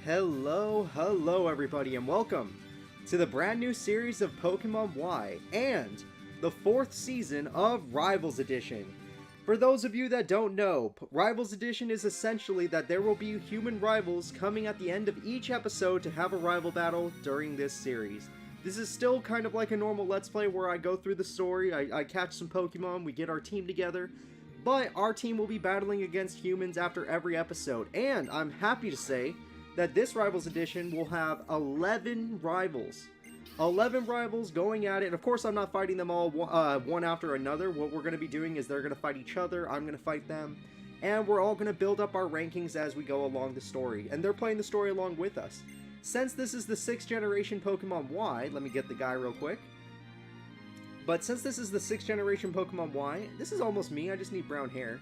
Hello everybody, and welcome to the brand new series of Pokemon Y and the 4th season of Rivals Edition. For those of you that don't know, Rivals Edition is essentially that there will be human rivals coming at the end of each episode to have a rival battle during this series. This is still kind of like a normal Let's Play where I go through the story, I catch some Pokemon, we get our team together, but our team will be battling against humans after every episode, and I'm happy to say that this Rivals Edition will have 11 rivals. 11 rivals going at it, and of course I'm not fighting them all one after another. What we're going to be doing is they're going to fight each other, I'm going to fight them, and we're all going to build up our rankings as we go along the story, and they're playing the story along with us. Since this is the 6th generation Pokemon Y, let me get the guy real quick. But since this is the 6th generation Pokemon Y, this is almost me, I just need brown hair.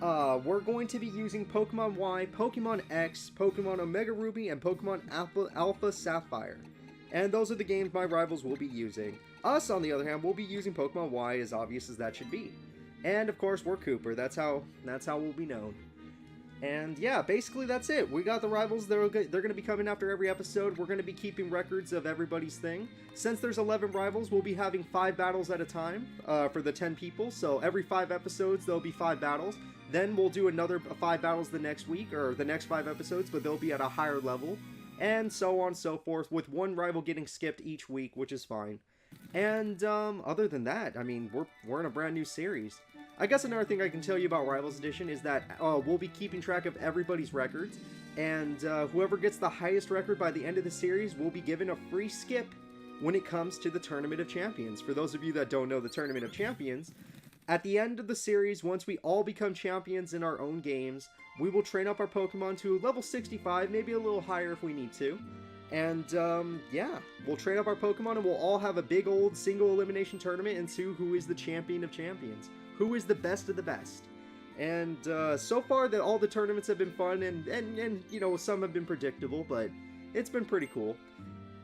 We're going to be using Pokemon Y, Pokemon X, Pokemon Omega Ruby, and Pokemon Alpha Sapphire. And those are the games my rivals will be using. Us, on the other hand, will be using Pokemon Y, as obvious as that should be. And, of course, we're Cooper. That's how we'll be known. And, yeah, basically that's it. We got the rivals. They're going to be coming after every episode. We're going to be keeping records of everybody's thing. Since there's 11 rivals, we'll be having 5 battles at a time for the 10 people. So every 5 episodes, there'll be 5 battles. Then we'll do another 5 battles the next week, or the next 5 episodes, but they'll be at a higher level, and so on and so forth, with one rival getting skipped each week, which is fine. And, other than that, I mean, we're in a brand new series. I guess another thing I can tell you about Rivals Edition is that, we'll be keeping track of everybody's records, and, whoever gets the highest record by the end of the series will be given a free skip when it comes to the Tournament of Champions. For those of you that don't know the Tournament of Champions, at the end of the series, once we all become champions in our own games, we will train up our Pokemon to level 65, maybe a little higher if we need to. And, yeah, we'll train up our Pokemon and we'll all have a big old single elimination tournament and see who is the champion of champions. Who is the best of the best. And, so far, all the tournaments have been fun and, you know, some have been predictable, but it's been pretty cool.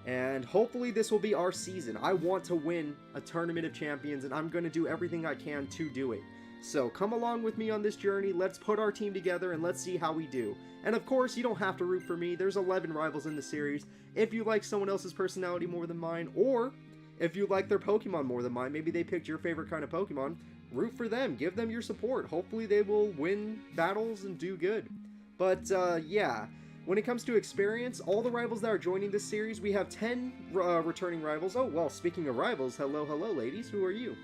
And hopefully this will be our season. I want to win a Tournament of Champions, and I'm going to do everything I can to do it. So come along with me on this journey, let's put our team together, and let's see how we do. And of course, you don't have to root for me, there's 11 rivals in the series. If you like someone else's personality more than mine, or if you like their Pokemon more than mine, maybe they picked your favorite kind of Pokemon, root for them, give them your support. Hopefully they will win battles and do good. But, yeah. When it comes to experience, all the rivals that are joining this series, we have 10 returning rivals. Oh, well, speaking of rivals, hello, ladies. Who are you?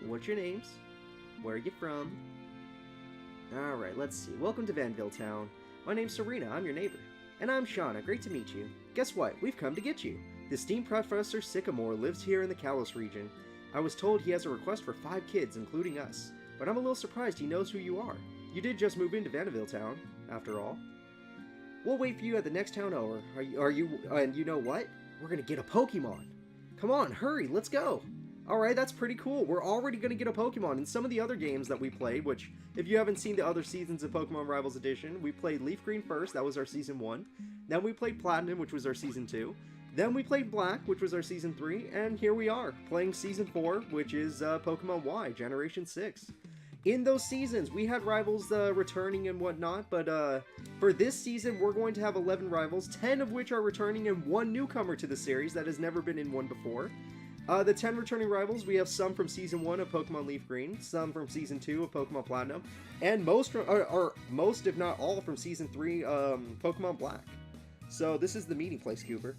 What's your names? Where are you from? Alright, let's see. Welcome to Vanville Town. My name's Serena, I'm your neighbor. And I'm Shauna, great to meet you. Guess what? We've come to get you. The esteemed Professor Sycamore lives here in the Kalos region. I was told he has a request for 5 kids, including us. But I'm a little surprised he knows who you are. You did just move into Vanville Town, after all. We'll wait for you at the next town over. And you know what? We're gonna get a Pokemon. Come on, hurry, let's go. Alright, that's pretty cool. We're already gonna get a Pokemon. In some of the other games that we played, which, if you haven't seen the other seasons of Pokemon Rivals Edition, we played Leaf Green first, that was our Season 1. Then we played Platinum, which was our Season 2. Then we played Black, which was our Season 3. And here we are, playing Season 4, which is Pokemon Y, Generation 6. In those seasons, we had rivals returning and whatnot, but for this season, we're going to have 11 rivals, 10 of which are returning and 1 newcomer to the series that has never been in one before. The 10 returning rivals, we have some from Season 1 of Pokemon Leaf Green, some from Season 2 of Pokemon Platinum, and most, if not all, from Season 3 Pokemon Black. So this is the meeting place, Cooper.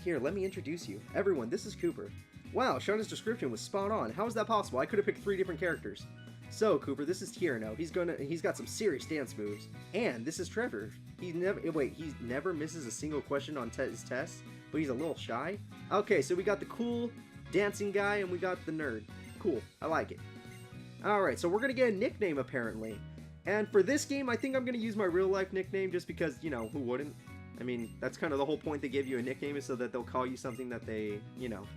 Here, let me introduce you. Everyone, this is Cooper. Wow, Shauna's description was spot on. How is that possible? I could have picked 3 different characters. So, Cooper, this is Tierno. He's got some serious dance moves. And this is Trevor. He never misses a single question on his tests, but he's a little shy. Okay, so we got the cool dancing guy and we got the nerd. Cool, I like it. Alright, so we're gonna get a nickname apparently. And for this game, I think I'm gonna use my real life nickname just because, you know, who wouldn't? I mean, that's kind of the whole point they give you a nickname is so that they'll call you something that they, you know,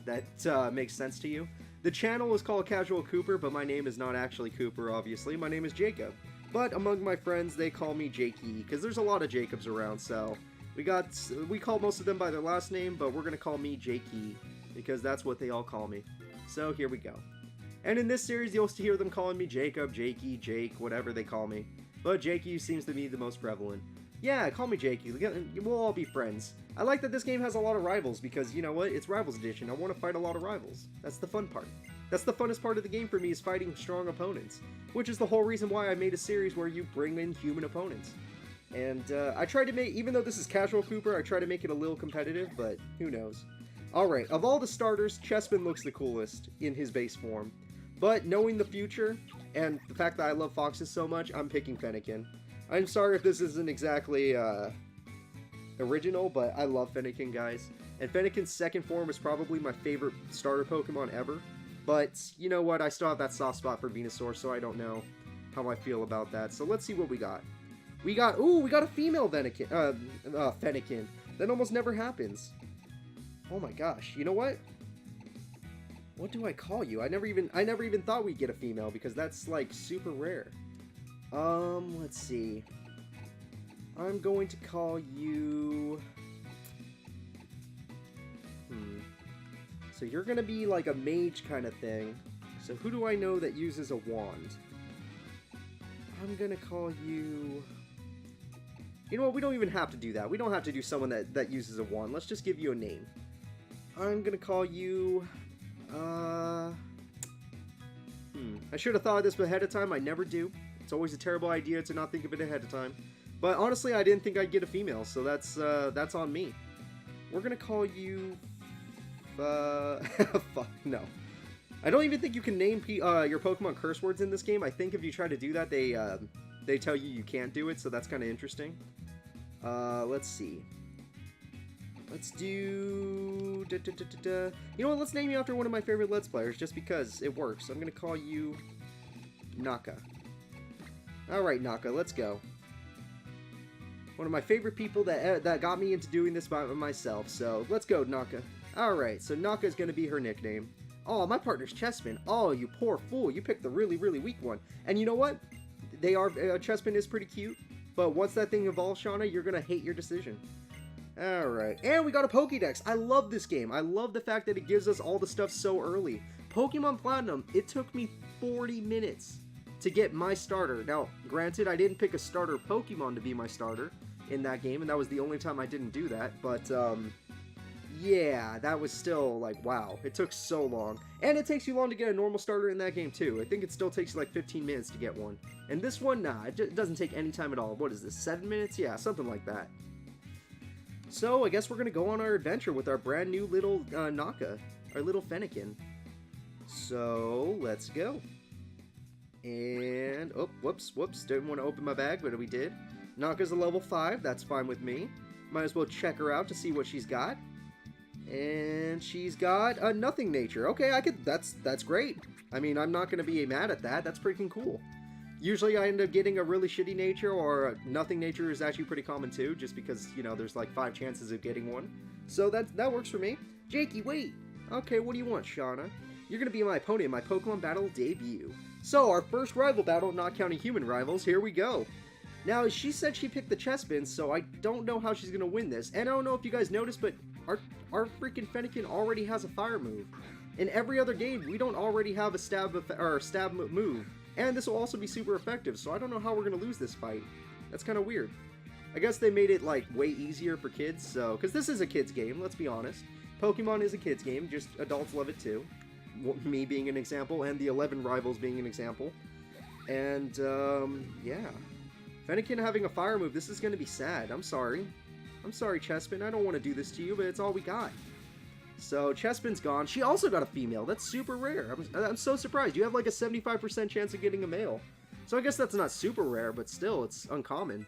that makes sense to you. The channel is called Casual Cooper, but my name is not actually Cooper, obviously. My name is Jacob. But among my friends, they call me Jakey, because there's a lot of Jacobs around, so we call most of them by their last name, but we're going to call me Jakey, because that's what they all call me. So here we go. And in this series, you'll hear them calling me Jacob, Jakey, Jake, whatever they call me. But Jakey seems to be the most prevalent. Yeah, call me Jakey. We'll all be friends. I like that this game has a lot of rivals because, you know what? It's Rivals Edition. I want to fight a lot of rivals. That's the fun part. That's the funnest part of the game for me, is fighting strong opponents. Which is the whole reason why I made a series where you bring in human opponents. And I tried to make, even though this is casual Cooper, I try to make it a little competitive, but who knows. Alright, of all the starters, Chespin looks the coolest in his base form. But knowing the future, and the fact that I love foxes so much, I'm picking Fennekin. I'm sorry if this isn't exactly original, but I love Fennekin, guys. And Fennekin's second form is probably my favorite starter Pokemon ever. But, you know what, I still have that soft spot for Venusaur, so I don't know how I feel about that. So let's see what we got. We got a female Fennekin. That almost never happens. Oh my gosh, you know what? What do I call you? I never even thought we'd get a female, because that's, like, super rare. Let's see. I'm going to call you... So you're gonna be like a mage kind of thing. So who do I know that uses a wand? I'm gonna call you... You know what, we don't even have to do that. We don't have to do someone that uses a wand. Let's just give you a name. I'm gonna call you... I should have thought of this ahead of time. I never do. It's always a terrible idea to not think of it ahead of time. But honestly, I didn't think I'd get a female, so that's on me. We're gonna call you... fuck, no. I don't even think you can name your Pokemon curse words in this game. I think if you try to do that, they tell you can't do it, so that's kind of interesting. Let's see. Let's do... You know what, let's name you after one of my favorite Let's Players, just because it works. I'm gonna call you... Naka. Alright, Naka, let's go. One of my favorite people that got me into doing this by myself, so let's go, Naka. Alright, so Naka is going to be her nickname. Oh, my partner's Chespin. Oh, you poor fool. You picked the really, really weak one. And you know what? Chespin is pretty cute, but once that thing evolves, Shauna, you're going to hate your decision. Alright, and we got a Pokédex. I love this game. I love the fact that it gives us all the stuff so early. Pokemon Platinum, it took me 40 minutes to get my starter. Now, granted, I didn't pick a starter Pokemon to be my starter in that game, and that was the only time I didn't do that, but, yeah, that was still, like, wow. It took so long. And it takes you long to get a normal starter in that game, too. I think it still takes you, like, 15 minutes to get one. And this one, nah, it doesn't take any time at all. What is this, 7 minutes? Yeah, something like that. So, I guess we're gonna go on our adventure with our brand new little, Naka. Our little Fennekin. So, let's go. And, oh, whoops, didn't want to open my bag, but we did. Naka's a level 5, that's fine with me. Might as well check her out to see what she's got. And she's got a nothing nature. Okay, that's great. I mean, I'm not going to be mad at that. That's freaking cool. Usually I end up getting a really shitty nature, or nothing nature is actually pretty common too, just because, you know, there's like 5 chances of getting one. So that works for me. Jakey, wait. Okay, what do you want, Shauna? You're going to be my opponent in my Pokemon battle debut. So, our first rival battle, not counting human rivals, here we go. Now, she said she picked the Chespin, so I don't know how she's going to win this. And I don't know if you guys noticed, but our freaking Fennekin already has a fire move. In every other game, we don't already have a stab move. And this will also be super effective, so I don't know how we're going to lose this fight. That's kind of weird. I guess they made it, like, way easier for kids, so... Because this is a kid's game, let's be honest. Pokemon is a kid's game, just adults love it too. Me being an example, and the 11 rivals being an example. And, yeah. Fennekin having a fire move, this is going to be sad. I'm sorry. I'm sorry, Chespin. I don't want to do this to you, but it's all we got. So, Chespin's gone. She also got a female. That's super rare. I'm so surprised. You have like a 75% chance of getting a male. So I guess that's not super rare, but still, it's uncommon.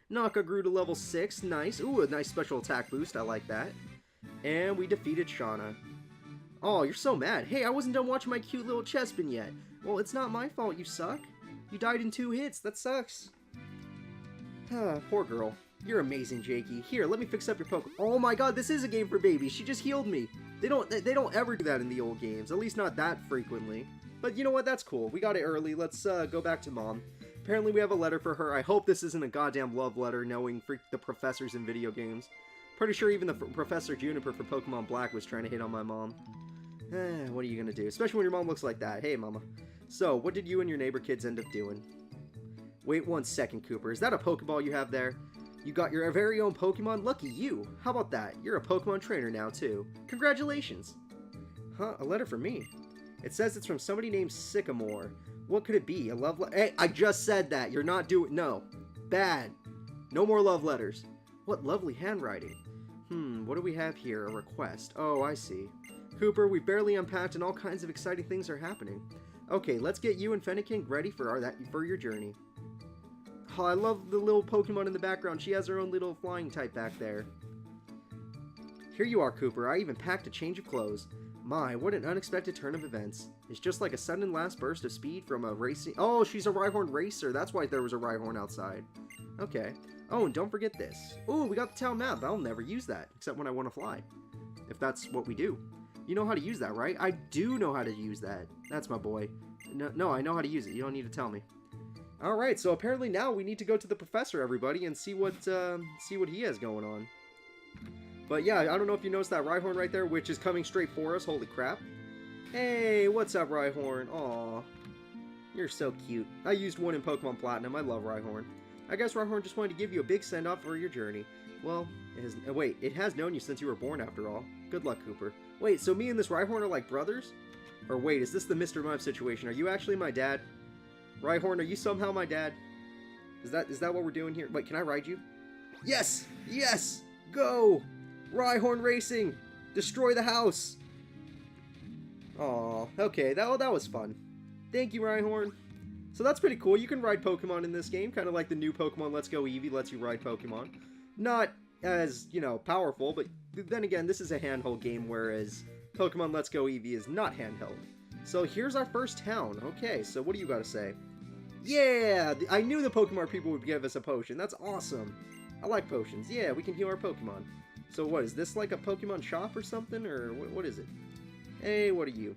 Naka grew to level 6. Nice. Ooh, a nice special attack boost. I like that. And we defeated Shauna. Oh, you're so mad. Hey, I wasn't done watching my cute little Chespin yet. Well, it's not my fault, you suck. You died in 2 hits. That sucks. Poor girl. You're amazing, Jakey. Here, let me fix up your Pokemon. Oh my god, this is a game for babies. She just healed me. They don't ever do that in the old games. At least not that frequently. But you know what? That's cool. We got it early. Let's go back to Mom. Apparently we have a letter for her. I hope this isn't a goddamn love letter, knowing the professors in video games. Pretty sure even the Professor Juniper for Pokemon Black was trying to hit on my mom. What are you gonna do? Especially when your mom looks like that. Hey, Mama. So, what did you and your neighbor kids end up doing? Wait 1 second, Cooper. Is that a Pokeball you have there? You got your very own Pokemon? Lucky you. How about that? You're a Pokemon trainer now, too. Congratulations. Huh? A letter from me. It says it's from somebody named Sycamore. What could it be? A love letter? Hey, I just said that. You're not doing... No. Bad. No more love letters. What lovely handwriting. What do we have here? A request. Oh, I see. Cooper, we barely unpacked and all kinds of exciting things are happening. Okay, let's get you and Fennekin ready for your journey. Oh, I love the little Pokemon in the background. She has her own little flying type back there. Here you are, Cooper. I even packed a change of clothes. My, what an unexpected turn of events. It's just like a sudden last burst of speed from a racing... Oh, she's a Rhyhorn racer. That's why there was a Rhyhorn outside. Okay. Oh, and don't forget this. Ooh, we got the town map. I'll never use that, except when I want to fly. If that's what we do. You know how to use that, right? I do know how to use that. That's my boy. No, I know how to use it. You don't need to tell me. Alright, so apparently now we need to go to the professor, everybody, and see what he has going on. But yeah, I don't know if you noticed that Rhyhorn right there, which is coming straight for us. Holy crap. Hey, what's up, Rhyhorn? Aw, you're so cute. I used one in Pokemon Platinum. I love Rhyhorn. I guess Rhyhorn just wanted to give you a big send-off for your journey. Well, it has known you since you were born, after all. Good luck, Cooper. Wait, so me and this Rhyhorn are like brothers? Or wait, is this the Mr. Mime situation? Are you actually my dad? Rhyhorn, are you somehow my dad? Is that what we're doing here? Wait, can I ride you? Yes! Yes! Go! Rhyhorn racing! Destroy the house! Aw, okay, that was fun. Thank you, Rhyhorn. So that's pretty cool. You can ride Pokemon in this game, kind of like the new Pokemon Let's Go Eevee lets you ride Pokemon. Not as, you know, powerful, but then again, this is a handheld game, whereas Pokemon Let's Go Eevee is not handheld. So here's our first town. Okay, so what do you got to say? Yeah! I knew the Pokemon people would give us a potion. That's awesome. I like potions. Yeah, we can heal our Pokemon. So what, is this like a Pokemon shop or something? Or what is it? Hey, what are you?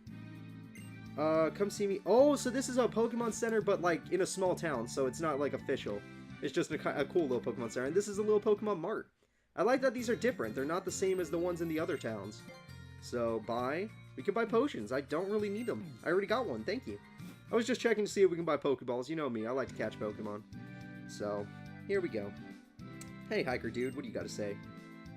Come see me. Oh, so this is a Pokemon Center, but like in a small town, so it's not like official. It's just a cool little Pokemon Center. And this is a little Pokemon Mart. I like that these are different. They're not the same as the ones in the other towns. So, we can buy potions. I don't really need them. I already got one. Thank you. I was just checking to see if we can buy Pokeballs. You know me. I like to catch Pokemon. So, here we go. Hey, hiker dude. What do you got to say?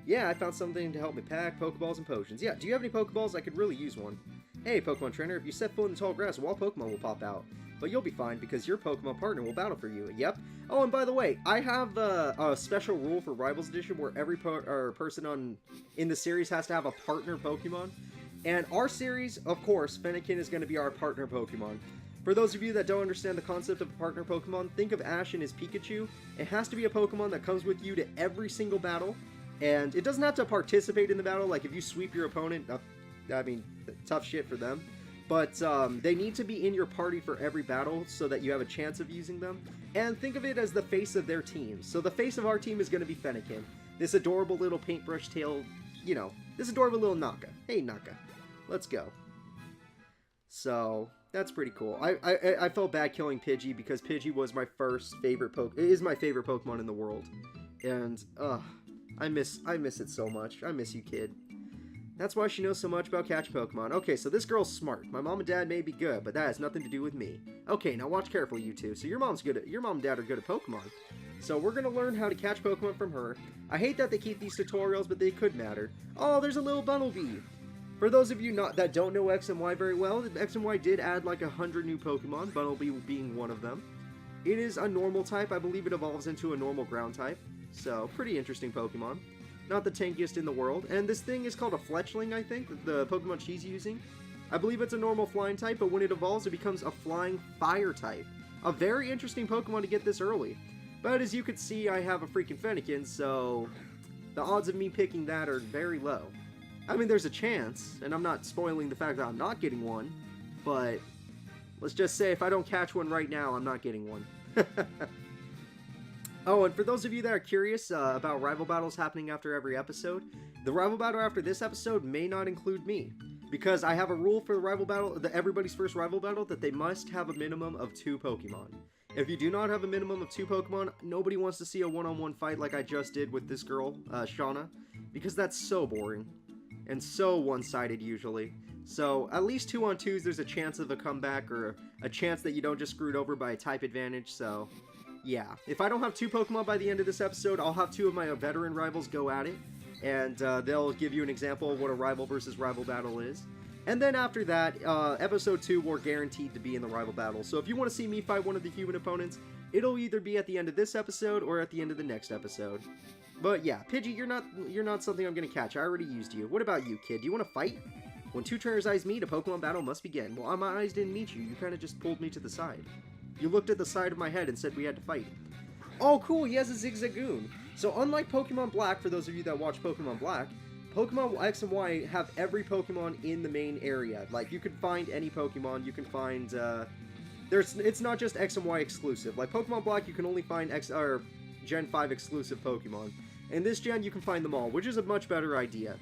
Yeah, I found something to help me pack Pokeballs and potions. Yeah, do you have any Pokeballs? I could really use one. Hey, Pokemon trainer. If you set foot in the tall grass, a wild Pokemon will pop out. But you'll be fine because your Pokemon partner will battle for you. Yep. Oh, and by the way, I have a special rule for Rivals Edition where every person in the series has to have a partner Pokemon. And our series, of course, Fennekin is going to be our partner Pokemon. For those of you that don't understand the concept of a partner Pokemon, think of Ash and his Pikachu. It has to be a Pokemon that comes with you to every single battle. And it doesn't have to participate in the battle. Like, if you sweep your opponent, I mean, tough shit for them. But they need to be in your party for every battle so that you have a chance of using them. And think of it as the face of their team. So the face of our team is going to be Fennekin. This adorable little paintbrush tail, you know, this adorable little Naka. Hey, Naka. Let's go. So, that's pretty cool. I felt bad killing Pidgey because Pidgey was my is my favorite Pokemon in the world. And, I miss it so much. I miss you, kid. That's why she knows so much about catching Pokemon. Okay, so this girl's smart. My mom and dad may be good, but that has nothing to do with me. Okay, now watch carefully, you two. So your mom and dad are good at Pokemon. So we're gonna learn how to catch Pokemon from her. I hate that they keep these tutorials, but they could matter. Oh, there's a little Bunnelby. For those of you that don't know X and Y very well, X and Y did add like 100 new Pokemon, Bunnelby being one of them. It is a normal type. I believe it evolves into a normal ground type. So, pretty interesting Pokemon. Not the tankiest in the world. And this thing is called a Fletchling, I think, the Pokemon she's using. I believe it's a normal flying type, but when it evolves, it becomes a flying fire type. A very interesting Pokemon to get this early. But as you can see, I have a freaking Fennekin, so the odds of me picking that are very low. I mean, there's a chance, and I'm not spoiling the fact that I'm not getting one, but let's just say if I don't catch one right now, I'm not getting one. Oh, and for those of you that are curious about rival battles happening after every episode, the rival battle after this episode may not include me. Because I have a rule for the rival battle, everybody's first rival battle, that they must have a minimum of 2 Pokemon. If you do not have a minimum of 2 Pokemon, nobody wants to see a one-on-one fight like I just did with this girl, Shauna. Because that's so boring. And so one-sided usually. So, at least 2-on-2s, there's a chance of a comeback, or a chance that you don't just screwed over by a type advantage, so yeah, if I don't have 2 Pokemon by the end of this episode, I'll have 2 of my veteran rivals go at it, and they'll give you an example of what a rival versus rival battle is. And then after that, episode 2, we're guaranteed to be in the rival battle. So if you want to see me fight one of the human opponents, it'll either be at the end of this episode or at the end of the next episode. But yeah, Pidgey, you're not something I'm gonna catch. I already used you. What about you, kid? Do you want to fight? When 2 trainers' eyes meet, a Pokemon battle must begin. Well, my eyes didn't meet you. You kind of just pulled me to the side. You looked at the side of my head and said we had to fight. Oh, cool, he has a Zigzagoon. So unlike Pokemon Black, for those of you that watch Pokemon Black, Pokemon X and Y have every Pokemon in the main area. Like, you can find any Pokemon, you can find, it's not just X and Y exclusive. Like, Pokemon Black, you can only find Gen 5 exclusive Pokemon. In this gen, you can find them all, which is a much better idea.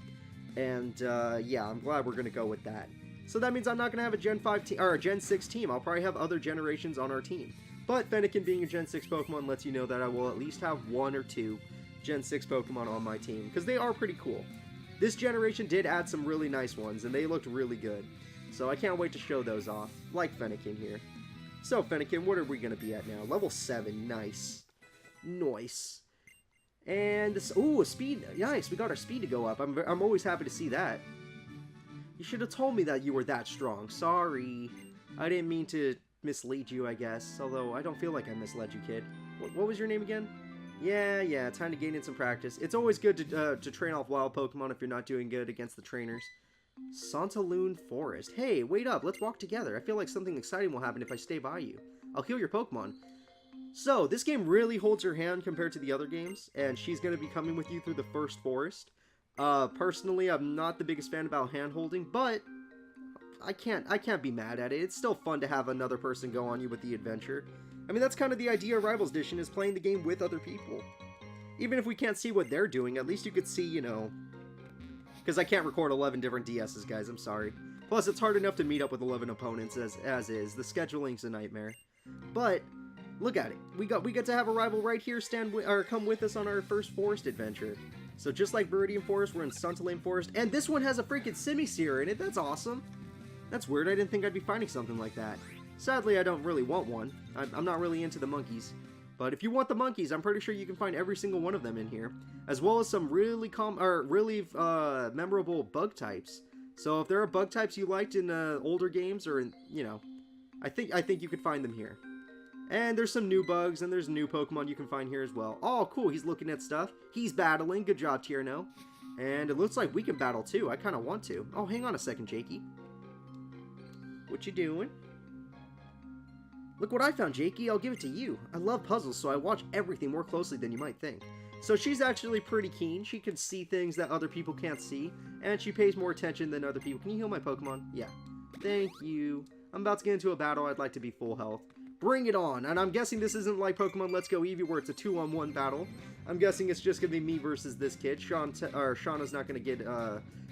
And, yeah, I'm glad we're gonna go with that. So that means I'm not gonna have a Gen 5 team, or a Gen 6 team. I'll probably have other generations on our team. But Fennekin being a Gen 6 Pokemon lets you know that I will at least have 1 or 2 Gen 6 Pokemon on my team, because they are pretty cool. This generation did add some really nice ones, and they looked really good. So I can't wait to show those off, like Fennekin here. So Fennekin, what are we gonna be at now? Level 7, nice. Nice. And this, ooh, a speed, nice, we got our speed to go up. I'm always happy to see that. You should have told me that you were that strong. Sorry. I didn't mean to mislead you, I guess. Although, I don't feel like I misled you, kid. What was your name again? Yeah, time to gain in some practice. It's always good to train off wild Pokemon if you're not doing good against the trainers. Santalune Forest. Hey, wait up, let's walk together. I feel like something exciting will happen if I stay by you. I'll heal your Pokemon. So, this game really holds her hand compared to the other games, and she's going to be coming with you through the first forest. Personally, I'm not the biggest fan about hand-holding, but I can't be mad at it. It's still fun to have another person go on you with the adventure. I mean, that's kind of the idea of Rivals Edition, is playing the game with other people. Even if we can't see what they're doing, at least you could see, you know... Because I can't record 11 different DSs, guys, I'm sorry. Plus, it's hard enough to meet up with 11 opponents as is. The scheduling's a nightmare. But... look at it. We get to have a rival right here come with us on our first forest adventure. So just like Viridian Forest, we're in Santalune Forest, and this one has a freaking Simisear in it. That's awesome. That's weird. I didn't think I'd be finding something like that. Sadly, I don't really want one. I'm not really into the monkeys. But if you want the monkeys, I'm pretty sure you can find every single one of them in here, as well as some really memorable bug types. So if there are bug types you liked in older games, or in, you know, I think you could find them here. And there's some new bugs, and there's new Pokemon you can find here as well. Oh, cool, he's looking at stuff. He's battling. Good job, Tierno. And it looks like we can battle, too. I kind of want to. Oh, hang on a second, Jakey. What you doing? Look what I found, Jakey. I'll give it to you. I love puzzles, so I watch everything more closely than you might think. So she's actually pretty keen. She can see things that other people can't see, and she pays more attention than other people. Can you heal my Pokemon? Yeah. Thank you. I'm about to get into a battle. I'd like to be full health. Bring it on! And I'm guessing this isn't like Pokemon Let's Go Eevee where it's a 2-on-1 battle. I'm guessing it's just gonna be me versus this kid. Shauna's not gonna get,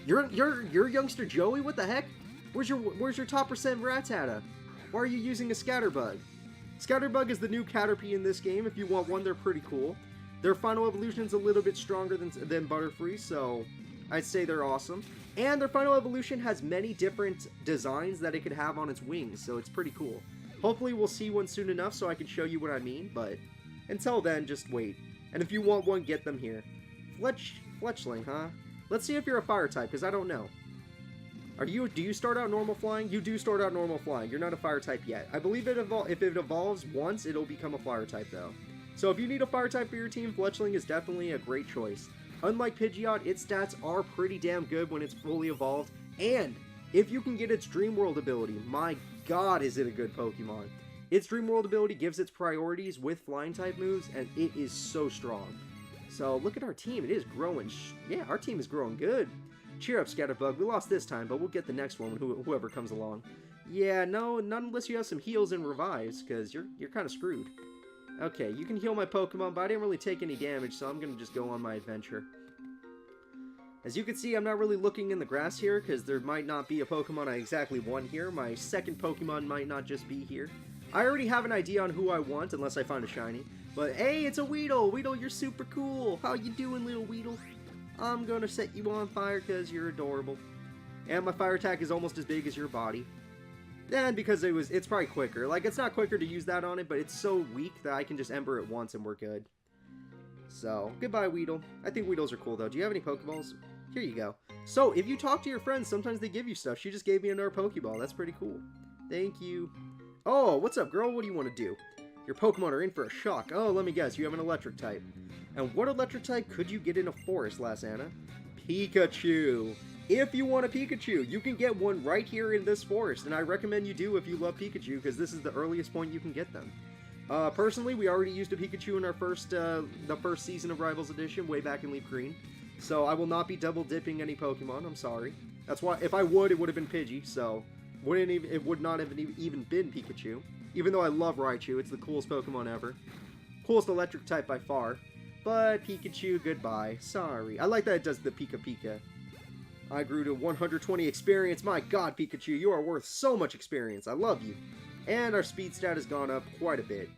You're youngster Joey? What the heck? Where's your top percent Rattata? Why are you using a Scatterbug? Scatterbug is the new Caterpie in this game. If you want one, they're pretty cool. Their final evolution's a little bit stronger than Butterfree, so I'd say they're awesome. And their final evolution has many different designs that it could have on its wings, so it's pretty cool. Hopefully we'll see one soon enough so I can show you what I mean, but until then, just wait. And if you want one, get them here. Fletchling, huh? Let's see if you're a fire type, because I don't know. Do you start out normal flying? You do start out normal flying. You're not a fire type yet. I believe if it evolves once, it'll become a fire type, though. So if you need a fire type for your team, Fletchling is definitely a great choice. Unlike Pidgeot, its stats are pretty damn good when it's fully evolved, and if you can get its Dream World ability, my god is it a good Pokemon. Its Dream World ability gives its priorities with flying type moves, and it is so strong. So look at our team, it is growing, yeah, our team is growing good. Cheer up, Scatterbug, we lost this time, but we'll get the next one, whoever comes along. Yeah, no, not unless you have some heals and revives, because you're kind of screwed. Okay, you can heal my Pokemon, but I didn't really take any damage, so I'm going to just go on my adventure. As you can see, I'm not really looking in the grass here, because there might not be a Pokemon I exactly want here. My second Pokemon might not just be here. I already have an idea on who I want, unless I find a shiny. But hey, it's a Weedle! Weedle, you're super cool! How you doing, little Weedle? I'm gonna set you on fire because you're adorable. And my fire attack is almost as big as your body. And because it's probably quicker. Like, it's not quicker to use that on it, but it's so weak that I can just Ember it once and we're good. So, goodbye, Weedle. I think Weedles are cool, though. Do you have any Pokeballs? Here you go. So, if you talk to your friends, sometimes they give you stuff. She just gave me another Pokeball. That's pretty cool. Thank you. Oh, what's up, girl? What do you want to do? Your Pokemon are in for a shock. Oh, let me guess. You have an electric type. And what electric type could you get in a forest, Lasana? Pikachu. If you want a Pikachu, you can get one right here in this forest. And I recommend you do if you love Pikachu, because this is the earliest point you can get them. Personally, we already used a Pikachu in our the first season of Rivals Edition, way back in Leaf Green. So I will not be double dipping any Pokemon, I'm sorry. That's why, if I would, it would have been Pidgey, so it would not have even been Pikachu. Even though I love Raichu, it's the coolest Pokemon ever. Coolest electric type by far. But Pikachu, goodbye. Sorry. I like that it does the Pika Pika. I grew to 120 experience. My god, Pikachu, you are worth so much experience. I love you. And our speed stat has gone up quite a bit.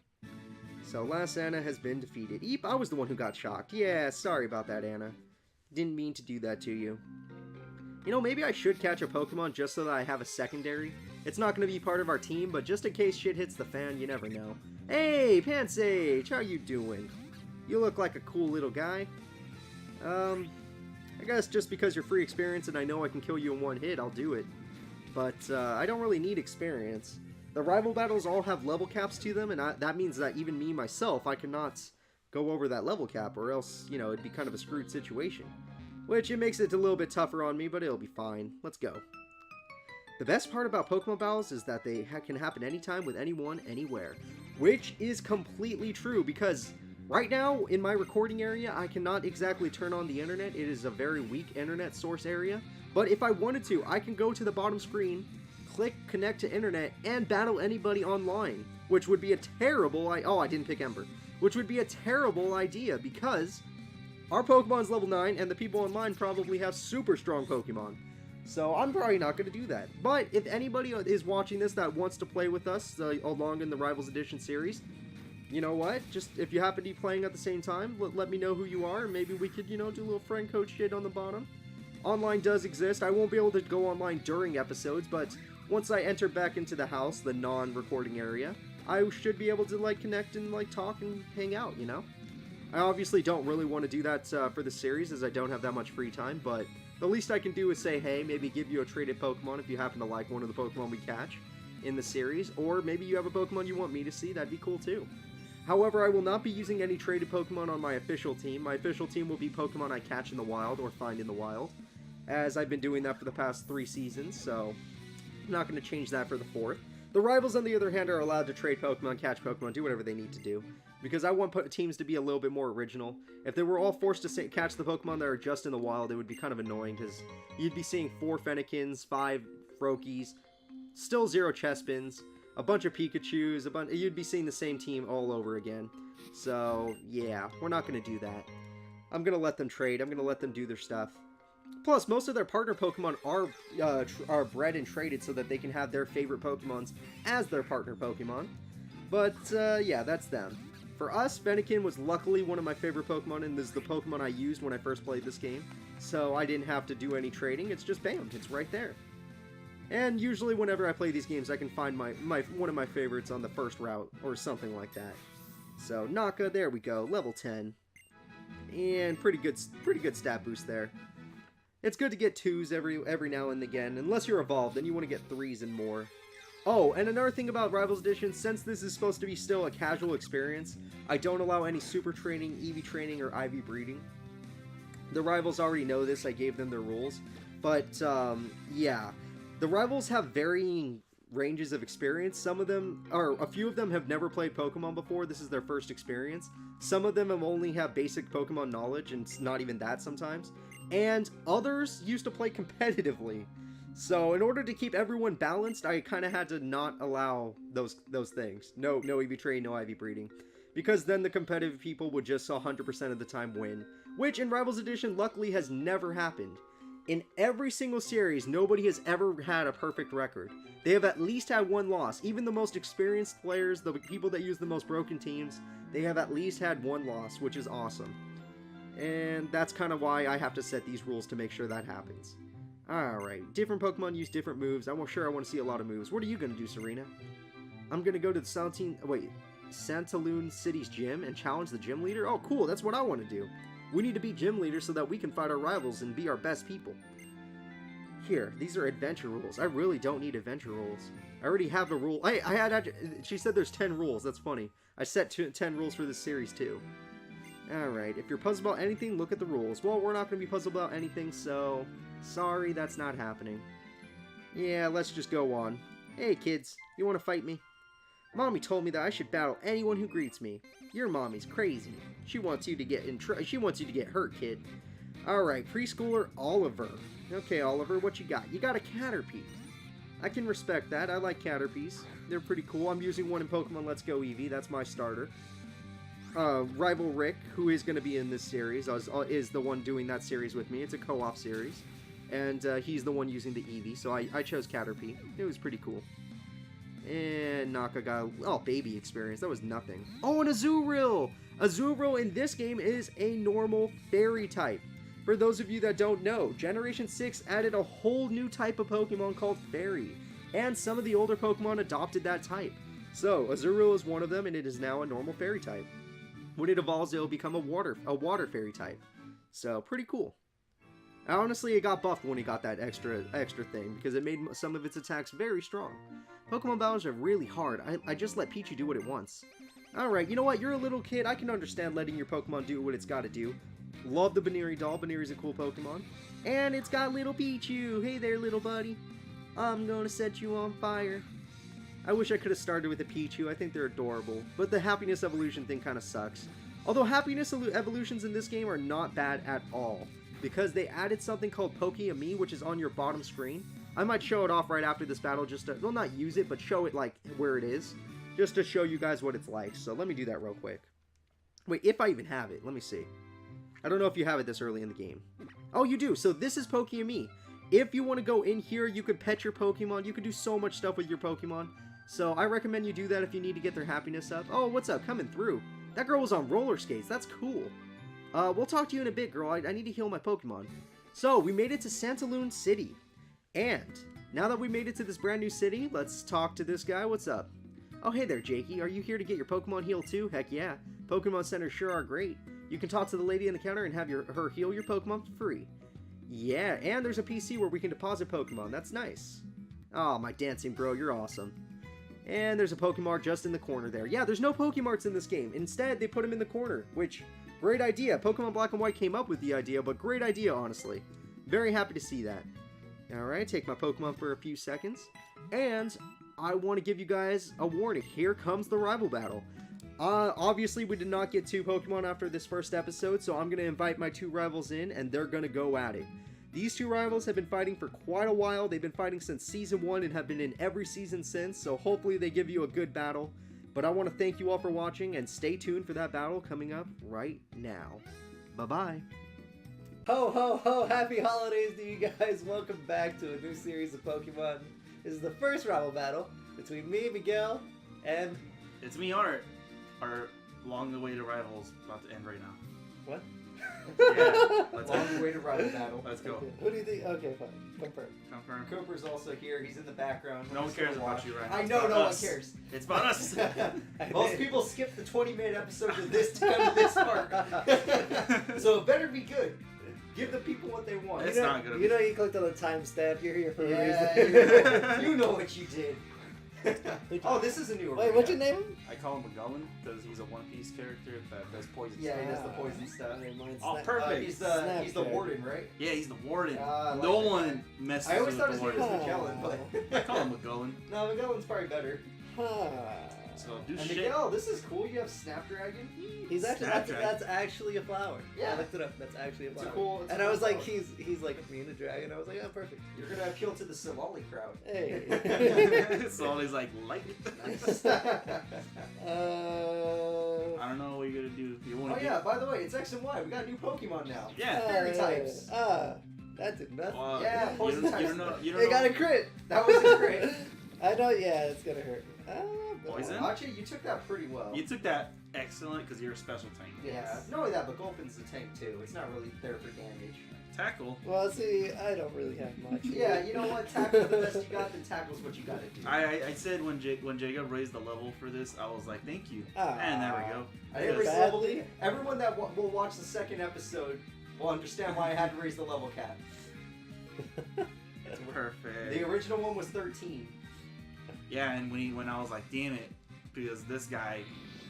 So, last Anna has been defeated. Eep, I was the one who got shocked. Yeah, sorry about that, Anna. Didn't mean to do that to you. You know, maybe I should catch a Pokemon just so that I have a secondary. It's not going to be part of our team, but just in case shit hits the fan, you never know. Hey, Pansage, how you doing? You look like a cool little guy. I guess just because you're free experience and I know I can kill you in one hit, I'll do it. But I don't really need experience. The rival battles all have level caps to them, and that means that even me, myself, I cannot go over that level cap, or else, you know, it'd be kind of a screwed situation. Which, it makes it a little bit tougher on me, but it'll be fine. Let's go. The best part about Pokemon battles is that they can happen anytime with anyone, anywhere. Which is completely true, because right now, in my recording area, I cannot exactly turn on the internet. It is a very weak internet source area. But if I wanted to, I can go to the bottom screen, click connect to internet, and battle anybody online. Which would be a terrible... Oh, I didn't pick Ember. Which would be a terrible idea, because our Pokemon's level 9, and the people online probably have super strong Pokemon. So I'm probably not going to do that. But if anybody is watching this that wants to play with us along in the Rivals Edition series, you know what? Just if you happen to be playing at the same time, let me know who you are, and maybe we could, you know, do a little friend code shit on the bottom. Online does exist. I won't be able to go online during episodes, but once I enter back into the house, the non-recording area, I should be able to, like, connect and, like, talk and hang out, you know? I obviously don't really want to do that for the series, as I don't have that much free time, but the least I can do is say, hey, maybe give you a traded Pokemon if you happen to like one of the Pokemon we catch in the series, or maybe you have a Pokemon you want me to see, that'd be cool too. However, I will not be using any traded Pokemon on my official team. My official team will be Pokemon I catch in the wild or find in the wild, as I've been doing that for the past 3 seasons, so I'm not going to change that for the 4th. The rivals, on the other hand, are allowed to trade Pokemon, catch Pokemon, do whatever they need to do, because I want teams to be a little bit more original. If they were all forced to catch the Pokemon that are just in the wild, it would be kind of annoying, because you'd be seeing 4 Fennekins, 5 Froakies, still 0 Chespins, a bunch of Pikachus, you'd be seeing the same team all over again. So, yeah, we're not going to do that. I'm going to let them trade, I'm going to let them do their stuff. Plus, most of their partner Pokemon are bred and traded so that they can have their favorite Pokemons as their partner Pokemon. But, yeah, that's them. For us, Fennekin was luckily one of my favorite Pokemon, and this is the Pokemon I used when I first played this game. So I didn't have to do any trading, it's just bam, it's right there. And usually whenever I play these games, I can find one of my favorites on the first route, or something like that. So, Naka, there we go, level 10. And pretty good stat boost there. It's good to get 2s every now and again, unless you're evolved, then you want to get 3s and more. Oh, and another thing about Rivals Edition, since this is supposed to be still a casual experience, I don't allow any super training, EV training, or IV breeding. The Rivals already know this, I gave them their rules. But, yeah. The Rivals have varying ranges of experience. Some of them, or a few of them have never played Pokemon before, this is their first experience. Some of them have only have basic Pokemon knowledge, and it's not even that sometimes. And others used to play competitively. So in order to keep everyone balanced, I kind of had to not allow those things. No EV training, no IV breeding. Because then the competitive people would just 100% of the time win. Which in Rivals Edition luckily has never happened. In every single series, nobody has ever had a perfect record. They have at least had 1 loss. Even the most experienced players, the people that use the most broken teams, they have at least had 1 loss, which is awesome. And that's kind of why I have to set these rules to make sure that happens. Alright, different Pokemon use different moves. I want to see a lot of moves. What are you going to do, Serena? I'm going to go to the Santalune City's gym and challenge the gym leader? Oh, cool, that's what I want to do. We need to be gym leaders so that we can fight our rivals and be our best people. Here, these are adventure rules. I really don't need adventure rules. I already have a rule. She said there's 10 rules. That's funny. I set 10 rules for this series, too. Alright, if you're puzzled about anything, look at the rules. Well, we're not going to be puzzled about anything, so... Sorry, that's not happening. Yeah, let's just go on. Hey, kids, you want to fight me? Mommy told me that I should battle anyone who greets me. Your mommy's crazy. She wants you to get hurt, kid. Alright, preschooler Oliver. Okay, Oliver, what you got? You got a Caterpie. I can respect that. I like Caterpies. They're pretty cool. I'm using one in Pokemon Let's Go Eevee. That's my starter. Rival Rick, who is going to be in this series, is the one doing that series with me. It's a co-op series. And he's the one using the Eevee, so I chose Caterpie. It was pretty cool. And Naka got, baby experience. That was nothing. Oh, and Azurill! Azurill in this game is a normal fairy type. For those of you that don't know, Generation 6 added a whole new type of Pokemon called Fairy. And some of the older Pokemon adopted that type. So, Azurill is one of them, and it is now a normal fairy type. When it evolves, it'll become a water fairy type. So, pretty cool. Honestly, it got buffed when he got that extra thing, because it made some of its attacks very strong. Pokemon battles are really hard. I just let Pichu do what it wants. Alright, you know what? You're a little kid. I can understand letting your Pokemon do what it's got to do. Love the Baneri doll. Baneri's a cool Pokemon. And it's got little Pichu. Hey there, little buddy. I'm gonna set you on fire. I wish I could have started with a Pichu. I think they're adorable. But the happiness evolution thing kind of sucks. Although happiness evolutions in this game are not bad at all, because they added something called Poke-Ami, which is on your bottom screen. I might show it off right after this battle, just to, well, not use it, but show it, like, where it is, just to show you guys what it's like. So let me do that real quick. Wait, if I even have it, let me see. I don't know if you have it this early in the game. Oh, you do. So this is Poke-Ami. If you want to go in here, you could pet your Pokemon. You could do so much stuff with your Pokemon. So I recommend you do that if you need to get their happiness up. Oh, what's up? Coming through. That girl was on roller skates. That's cool. We'll talk to you in a bit, girl. I need to heal my Pokemon. So, we made it to Santalune City. And, now that we made it to this brand new city, let's talk to this guy. What's up? Oh, hey there, Jakey. Are you here to get your Pokemon healed too? Heck yeah. Pokemon centers sure are great. You can talk to the lady in the counter and have her heal your Pokemon for free. Yeah, and there's a PC where we can deposit Pokemon. That's nice. Oh, my dancing bro, you're awesome. And there's a Pokemart just in the corner there. Yeah, there's no Pokemarts in this game. Instead, they put them in the corner, which... Great idea. Pokemon Black and White came up with the idea, but great idea, honestly. Very happy to see that. Alright, take my Pokemon for a few seconds. And I want to give you guys a warning. Here comes the rival battle. Obviously, we did not get 2 Pokemon after this first episode, so I'm going to invite my 2 rivals in, and they're going to go at it. These 2 rivals have been fighting for quite a while. They've been fighting since Season 1 and have been in every season since, so hopefully they give you a good battle. But I want to thank you all for watching, and stay tuned for that battle coming up right now. Bye-bye. Ho, ho, ho! Happy holidays to you guys! Welcome back to a new series of Pokemon. This is the first rival battle between me, Miguel, and... It's me, Art. Our long-awaited rival's about to end right now. What? Yeah, let's Long-awaited rival battle. Let's go. Okay. What do you think? Okay, fine. Confirm. Confirm. Cooper's also here. He's in the background. No one cares about you right now. I It's know, about no one us. cares. It's about us. Most people skip the 20-minute episodes of this to come to this part. So it better be good. Give the people what they want. It's not gonna be. You know you clicked on the timestamp. You're here for a Yeah, reason. you know what you did. Oh, this is a new Wait, what's your name? I call him McGullen because he's a One Piece character that does poison Yeah, he stuff. does the poison stuff. Mine's Oh, Snap- perfect. He's the Snapchat. warden, right? Yeah, he's the warden. I like No that one messes I always with thought the his name warden. was Magellan, I but call him McGullen. no, Magellan's probably better. Huh. So do And shit. Miguel, this is cool. You have Snapdragon. He's actually Snapdragon. that's actually a flower. Yeah. I looked it up. That's actually a It's a flower. cool. It's a And I cool was like, flower. he's like me and a dragon. I was like, oh, perfect. You're gonna appeal to the Somali crowd. Hey. So he's like, Nice. I don't know what you're gonna do. You want Oh to yeah, by the way, it's X and Y. We got new Pokemon now. Yeah. Fairy types. That did nothing. Yeah, you poison don't, types. you don't know. You don't They know. got a crit. That was a crit. I know. Yeah, it's gonna hurt. Poison? Actually, you took that pretty well. You took that excellent because you're a special tank. Yeah. Not only that, but Gulpin's a tank too. It's not really there for damage. Tackle. Well, see, I don't really have much. Yeah, you know what? Tackle's the best you got, then tackle's what you gotta do. I said when Jacob raised the level for this, I was like, thank you. And there we go. I didn't raise the Badly. level. Everyone that will watch the second episode will understand why I had to raise the level cap. Perfect. The original one was 13. Yeah, and when I was like, damn it, because this guy,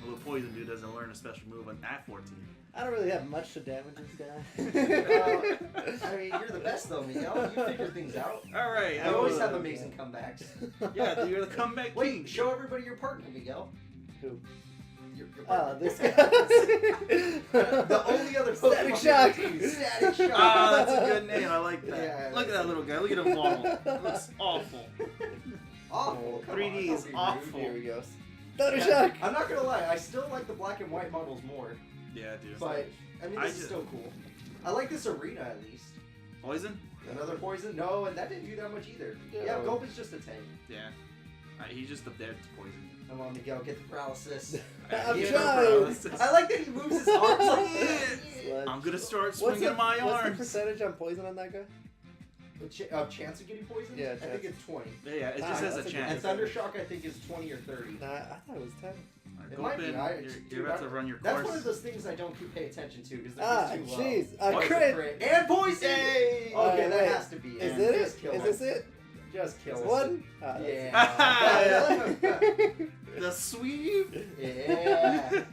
well, the poison dude, doesn't learn a special move at 14. I don't really have much to damage this guy. I mean, you're the best though, Miguel. You figure things out. All right. You always have amazing comebacks. Yeah, you're the comeback Wait, king. show everybody your partner, Miguel. Who? Your Oh, partner. this guy. The only other Static Pokemon Shock. in the team, Static Shock. Ah, that's a good name. I like that. Yeah, I Look at like that little guy. Look at him waddle. It looks awful. Awful. Come 3D on, is don't be rude. awful. Here we go. Thunder Yeah, Shock. I'm not gonna lie, I still like the black and white models more. Yeah, dude. But I mean, this is still cool. I like this arena at least. Poison? Another poison? No, and that didn't do that much either. Yeah, No. Gulp is just a tank. Yeah. He's just up there to poison. Come on, Miguel, get the paralysis. I'm He has trying. paralysis. I like that he moves his arms like Sludge. I'm gonna start What's swinging the, my what's the arms. percentage on poison on that guy? Chance of getting poisoned? Yeah, I think chance. it's 20. Yeah, it just Ah, says a that's a good chance. And Thunder Shock, I think, is 20 or 30. Nah, I thought it was 10. It Go might up be. in, Dude, you're about to run your That's course. one of those things I don't pay attention to because they're Ah, just too low. jeez. What's A the crit. And poison! Yay! Okay, that wait. has to be it. Is it Just it? kill Is him. this it? Just kill him. One? Ah, that's it. Yeah. The sweep. Yeah.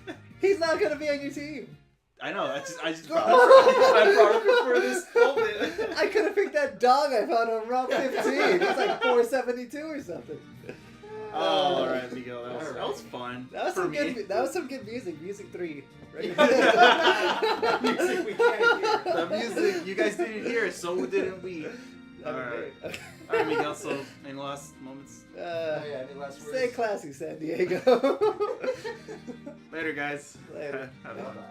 He's not gonna be on your team. I know. I just brought him for this moment. I could have picked that dog I found on Route 15. It's like 472 or something. Oh, all right, Miguel. That was, All that was right. fun. That was for some me. good. That was some good music. Music 3. Right? Music we can't hear. The music you guys didn't hear, so didn't we. All right. Okay. All right, Miguel. So, any last moments? Oh, yeah, any last words? Stay classy, San Diego. Later, guys. Later. Have fun. Bye-bye.